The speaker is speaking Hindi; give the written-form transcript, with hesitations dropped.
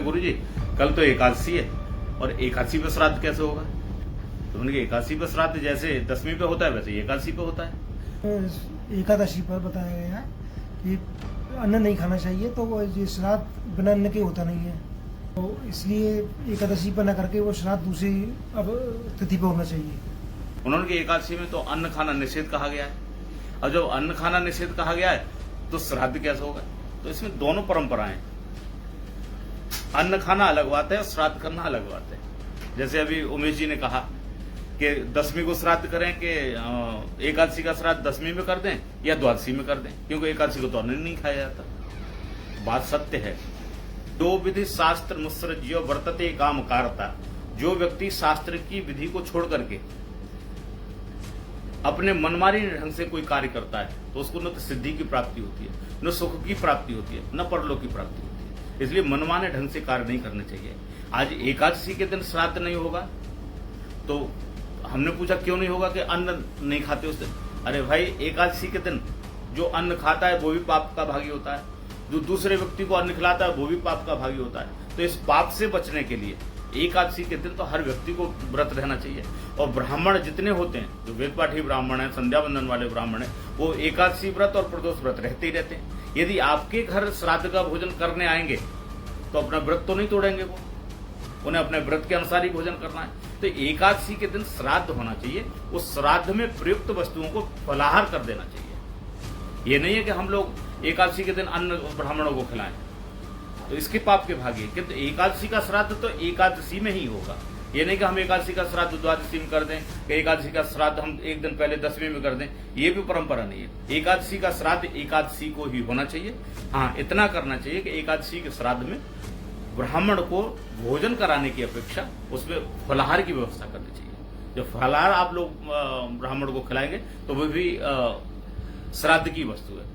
गुरुजी कल तो एकादशी है और एकादशी पे श्राद्ध कैसे होगा? तो उनके एकादशी पे श्राद्ध जैसे दसवीं पे होता है वैसे एकादशी पे होता है। एकादशी पर बताया गया है कि अन्न नहीं खाना चाहिए, तो वो ये श्राद्ध बिना अन्न के होता नहीं है, तो इसलिए एकादशी पर न करके वो श्राद्ध दूसरी अब तिथि पर होना चाहिए। उन्होंने की एकादशी में तो अन्न खाना निषेध कहा गया है, और जब अन्न खाना निषेध कहा गया है तो श्राद्ध कैसे होगा? तो इसमें दोनों परंपराएं, अन्न खाना अलग बात है और श्राद्ध करना अलग बात है। जैसे अभी उमेश जी ने कहा कि दसवीं को श्राद्ध करें कि एकादशी का श्राद्ध दसवीं में कर दें या द्वादशी में कर दें, क्योंकि एकादशी को तो अन्न नहीं खाया जाता। बात सत्य है। दो विधि शास्त्र मुत्सृज्यो वर्तते काम कारता। जो व्यक्ति शास्त्र की विधि को छोड़ करके अपने मनमानी ढंग से कोई कार्य करता है तो उसको न तो सिद्धि की प्राप्ति होती है, न सुख की प्राप्ति होती है, न परलोक की प्राप्ति होती है। इसलिए मनमाने ढंग से कार्य नहीं करने चाहिए। आज एकादशी के दिन श्राद्ध नहीं होगा तो हमने पूछा क्यों नहीं होगा कि अन्न नहीं खाते उस दिन। अरे भाई, एकादशी के दिन जो अन्न खाता है वो भी पाप का भागी होता है, जो दूसरे व्यक्ति को अन्न खिलाता है वो भी पाप का भागी होता है। तो इस पाप से बचने के लिए एकादशी के दिन तो हर व्यक्ति को व्रत रहना चाहिए। और ब्राह्मण जितने होते हैं, जो वेद पाठी ब्राह्मण है, संध्या बंदन वाले ब्राह्मण है, वो एकादशी व्रत और प्रदोष व्रत रहते ही रहते हैं। यदि आपके घर श्राद्ध का भोजन करने आएंगे तो अपना व्रत तो नहीं तोड़ेंगे, वो उन्हें अपने व्रत के अनुसार ही भोजन करना है। तो एकादशी के दिन श्राद्ध होना चाहिए, उस श्राद्ध में प्रयुक्त वस्तुओं को फलाहार कर देना चाहिए। ये नहीं है कि हम लोग एकादशी के दिन अन्न ब्राह्मणों को खिलाएं, तो इसके पाप के भागी है। किंतु एकादशी का श्राद्ध तो एकादशी में ही होगा। ये नहीं कि हम एकादशी का श्राद्ध द्वादशी में कर दें, कि एकादशी का श्राद्ध हम एक दिन पहले दसवीं में कर दें, ये भी परंपरा नहीं है। एकादशी का श्राद्ध एकादशी को ही होना चाहिए। हाँ, इतना करना चाहिए कि एकादशी के श्राद्ध में ब्राह्मण को भोजन कराने की अपेक्षा उसमें फलाहार की व्यवस्था करनी चाहिए। जो फलाहार आप लोग ब्राह्मण को खिलाएंगे तो वो भी श्राद्ध की वस्तु है।